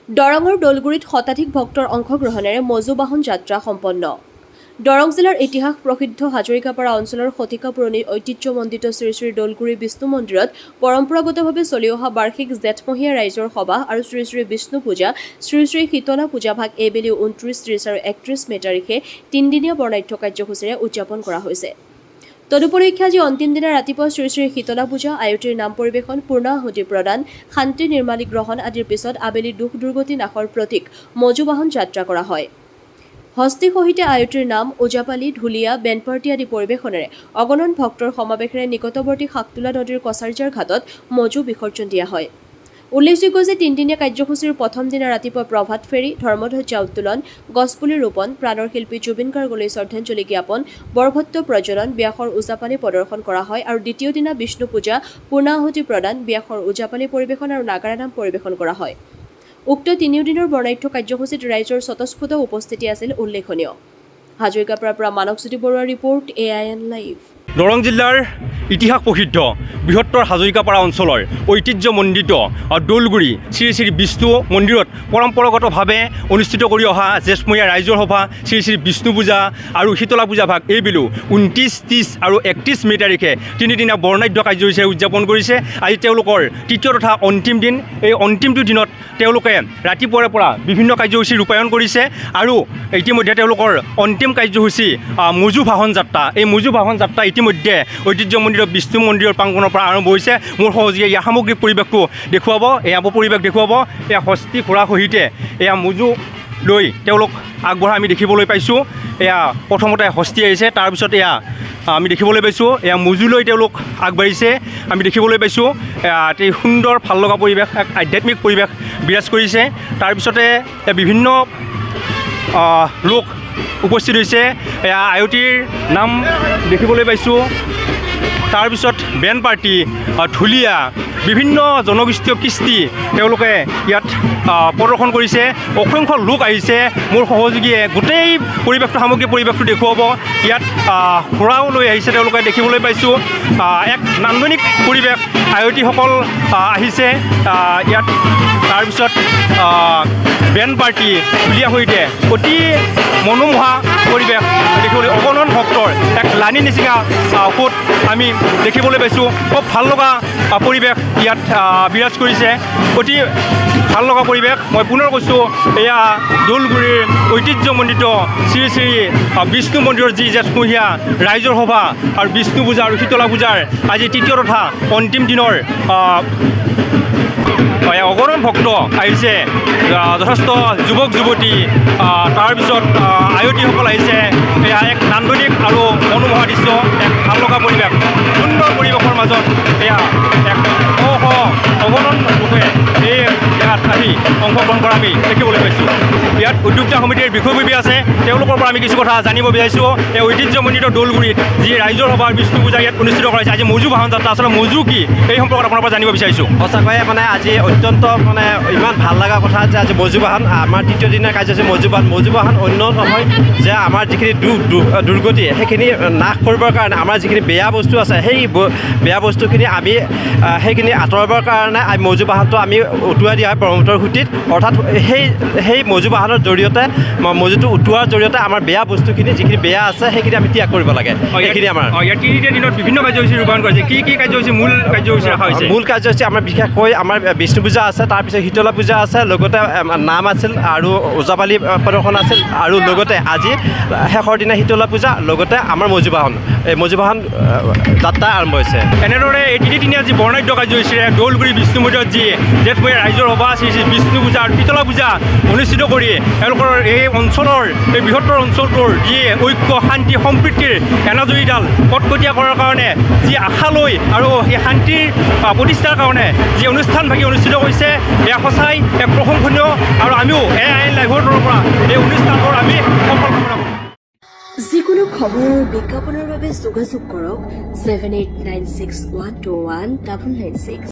দৰঙৰ দৌলগুৰিত শতাধিক ভক্তৰ অংশগ্ৰহণেৰে মজু বাহন যাত্ৰা সম্পন্ন। দৰং জিলাৰ ইতিহাস প্ৰসিদ্ধ হাজৰিকাপাৰা অঞ্চলৰ শতিকা পুৰণি ঐতিহ্যমণ্ডিত শ্ৰী শ্ৰী দৌলগুৰি বিষ্ণু মন্দিৰত পৰম্পৰাগতভাৱে চলি অহা বাৰ্ষিক জেঠমহীয়া ৰাইজৰ সভা আৰু শ্ৰী শ্ৰী বিষ্ণু পূজা, শ্ৰী শ্ৰী শীতলা পূজাভাগ এইবেলি 29, 30 আৰু 31 মে তাৰিখে তিনিদিনীয়া বৰ্ণাঢ্য কাৰ্যসূচীৰে উদযাপন কৰা হৈছে। তদুপৰি আজি অন্তিম দিনা ৰাতিপুৱা শ্ৰী শ্ৰী শীতলা পূজা, আয়তীৰ নাম পৰিৱেশন, পূৰ্ণাহুতি প্ৰদান, শান্তি নিৰ্মালী গ্ৰহণ আদিৰ পিছত আবেলি দুখ দুৰ্গতি নাশৰ প্ৰতীক মজু বাহন যাত্ৰা কৰা হয়। হস্তি সহিতে আয়তীৰ নাম, ওজাপালি, ঢুলীয়া, বেণ্ডপাৰ্টি আদি পৰিৱেশনেৰে অগণন ভক্তৰ সমাৱেশেৰে নিকটৱৰ্তী শাকতোলা নদীৰ কছাৰজাৰ ঘাটত মজু বিসৰ্জন দিয়া হয়। উল্লেখযোগ্য যে তিনিদিনীয়া কাৰ্যসূচীৰ প্ৰথম দিনা ৰাতিপুৱা প্ৰভাত ফেৰী, ধৰ্মধ্বজা উত্তোলন, গছপুলি ৰোপণ, প্ৰাণৰ শিল্পী জুবিন গাৰ্গলৈ শ্ৰদ্ধাঞ্জলি জ্ঞাপন, বৰভট্ট প্ৰজ্বলন, ব্যাসৰ ওজাপালি প্ৰদৰ্শন কৰা হয় আৰু দ্বিতীয় দিনা বিষ্ণু পূজা, পূৰ্ণাহুতি প্ৰদান, ব্যাসৰ ওজাপালি পৰিৱেশন আৰু নাগাৰা নাম পৰিৱেশন কৰা হয়। উক্ত তিনিওদিনৰ বৰ্ণাঢ্য কাৰ্যসূচীত ৰাইজৰ স্বতঃস্ফূৰ্ত উপস্থিতি আছিল উল্লেখনীয়। হাজৰিকাপাৰাৰ পৰা মানসজ্যোতি বৰুৱাৰ ৰিপৰ্ট, AIN লাইভ। দৰং জিলাৰ ইতিহাস প্ৰসিদ্ধ বৃহত্তৰ হাজৰিকাপাৰা অঞ্চলৰ ঐতিহ্যমণ্ডিত দৌলগুৰি শ্ৰী শ্ৰী বিষ্ণু মন্দিৰত পৰম্পৰাগতভাৱে অনুষ্ঠিত কৰি অহা জেঠমহীয়া ৰাইজৰ সভা, শ্ৰী শ্ৰী বিষ্ণু পূজা আৰু শীতলা পূজা ভাগ এইবেলি 29, 30 আৰু 31 মে তাৰিখে তিনিদিনীয়া বৰ্ণাঢ্য কাৰ্যসূচীৰে উদযাপন কৰিছে। আজি তেওঁলোকৰ তৃতীয় তথা অন্তিম দিন। এই অন্তিমটো দিনত তেওঁলোকে ৰাতিপুৱাৰে পৰা বিভিন্ন কাৰ্যসূচী ৰূপায়ণ কৰিছে আৰু ইতিমধ্যে তেওঁলোকৰ অন্তিম কাৰ্যসূচী মজু বাহন যাত্ৰা। এই মজু বাহন যাত্ৰা ইতিমধ্যে ঐতিহ্যমণ্ডিত বিষ্ণু মন্দিৰৰ প্ৰাংগণৰ পৰা আৰম্ভ হৈছে। মোৰ সহযোগীয়ে ইয়াৰ সামগ্ৰিক পৰিৱেশটো দেখুৱাব, এয়া পৰিৱেশ দেখুৱাব। এয়া হস্তি ঘোঁৰা সহিতে এয়া মজু লৈ তেওঁলোক আগবঢ়া আমি দেখিবলৈ পাইছোঁ। এয়া প্ৰথমতে হস্তি আহিছে, তাৰপিছত এয়া আমি দেখিবলৈ পাইছোঁ এয়া মজু লৈ তেওঁলোক আগবাঢ়িছে। আমি দেখিবলৈ পাইছোঁ অতি সুন্দৰ ভাল লগা পৰিৱেশ, এক আধ্যাত্মিক পৰিৱেশ বিৰাজ কৰিছে। তাৰপিছতে বিভিন্ন লোক উপস্থিত হৈছে। এয়া আয়তীৰ নাম দেখিবলৈ পাইছোঁ। তাৰপিছত বেণ্ড পাৰ্টি, ঢুলীয়া, বিভিন্ন জনগোষ্ঠীয় কৃষ্টি তেওঁলোকে ইয়াত প্ৰদৰ্শন কৰিছে। অসংখ্য লোক আহিছে। মোৰ সহযোগীয়ে গোটেই পৰিৱেশটো সামগ্ৰিক পৰিৱেশটো দেখুৱাব। ইয়াত ঘোঁৰাও লৈ আহিছে তেওঁলোকে দেখিবলৈ পাইছোঁ। এক নান্দনিক পৰিৱেশ, আয়তীসকল আহিছে ইয়াত। তাৰপিছত বেণ্ড পাৰ্টি, ঢুলীয়া সৈতে অতি মনোমোহা পৰিৱেশ দেখিবলৈ, অগণন ভক্তৰ এক লানি নিচিঙা সোঁত আমি দেখিবলৈ পাইছোঁ। খুব ভাল লগা পৰিৱেশ ইয়াত বিৰাজ কৰিছে, অতি ভাল লগা পৰিৱেশ। মই পুনৰ কৈছোঁ, এয়া দৌলগুৰিৰ ঐতিহ্যমণ্ডিত শ্ৰী শ্ৰী বিষ্ণু মন্দিৰৰ যি জেঠমহীয়া ৰাইজৰ সভা আৰু বিষ্ণু পূজা আৰু শীতলা পূজাৰ আজি তৃতীয় তথা অন্তিম দিনৰ অগণন ভক্ত আহিছে, যথেষ্ট যুৱক যুৱতী, তাৰপিছত আয়তীসকল আহিছে। এয়া এক নান্দনিক আৰু মনোমোহা দৃশ্য, এক ভাল লগা পৰিৱেশ, সুন্দৰ পৰিৱেশৰ মাজত এয়া এক অগণন লোকে এই জেগাত আহি অংশগ্ৰহণ কৰা আমি দেখিবলৈ পাইছোঁ। ইয়াত উদ্যোক্তা সমিতিৰ বিষয়ববী আছে, তেওঁলোকৰ পৰা আমি কিছু কথা জানিব বিচাৰিছোঁ। এই ঐতিহ্যমণ্ডিত দৌলগুৰিত যি ৰাইজৰ সভা বিষ্ণু পূজা ইয়াত অনুষ্ঠিত কৰা হৈছে, আজি মজু বাহন যাত্ৰা, আচলতে মজু কি এই সম্পৰ্কত আপোনাৰ পৰা জানিব বিচাৰিছোঁ। সঁচাকৈয়ে আজি অত্যন্ত ইমান ভাল লগা কথা যে আজি মজু বাহন আমাৰ তৃতীয় দিনৰ কাৰ্যসূচী মজু বাহন। মজু বাহন অন্য নহয় যে আমাৰ যিখিনি দুৰ্গতি সেইখিনি নাশ কৰিবৰ কাৰণে আমাৰ যিখিনি বেয়া বস্তু আছে, সেই বেয়া বস্তুখিনি আমি সেইখিনি আঁতৰাবৰ কাৰণে মজু বাহনটো আমি উটুৱাই দিয়া হয় ব্ৰহ্মপুত্ৰৰ সুঁতিত। অৰ্থাৎ সেই মজু বাহনৰ জৰিয়তে, মজুটো উঠোৱাৰ জৰিয়তে আমাৰ বেয়া বস্তুখিনি যিখিনি বেয়া আছে সেইখিনি আমি ত্যাগ কৰিব লাগে। সেইখিনি আমাৰ ইয়াত তিনিটা দিনত বিভিন্ন কাৰ্যসূচী ৰূপায়ণ কৰিছে। কি কাৰ্যসূচী মূল কাৰ্যসূচী ৰখা হৈছে? মূল কাৰ্যসূচী আমাৰ বিশেষকৈ আমাৰ বিষ্ণু পূজা আছে, তাৰপিছত শীতলা পূজা আছে, লগতে নাম আছিল আৰু ওজাপালি প্ৰদৰ্শন আছিল, আৰু লগতে আজি শেষৰ দিনা শীতলা পূজা, লগতে আমাৰ মজু বাহন, এই মজু বাহন যাত্ৰা আৰম্ভ হৈছে। এনেদৰে এই তিনিদিনীয়া যি বৰ্ণাঢ্য কাৰ্যসূচীৰে দৌলগুৰি বিষ্ণু মন্দিৰত যি জেঠমহীয়া ৰাইজৰ সভা, শ্ৰী শ্ৰী বিষ্ণু পূজা আৰু শীতলা পূজা অনুষ্ঠিত কৰি তেওঁলোকৰ এই অঞ্চলৰ, এই বৃহত্তৰ অঞ্চলটোৰ যি ঐক্য, শান্তি, সম্প্ৰীতিৰ এনাজৰীডাল কটকটীয়া কৰাৰ কাৰণে যি আশা লৈ আৰু সেই শান্তিৰ প্ৰতিষ্ঠাৰ কাৰণে যি অনুষ্ঠানভাগি অনুষ্ঠিত হৈছে, এয়া সঁচাই এক প্ৰশংসনীয়। আৰু আমিও AIN লাইভৰ তৰফৰ পৰা এই অনুষ্ঠানবোৰ আমি সফল কামনা কৰোঁ। যিকোনো খবৰ আৰু বিজ্ঞাপনৰ বাবে যোগাযোগ কৰক 7896121996।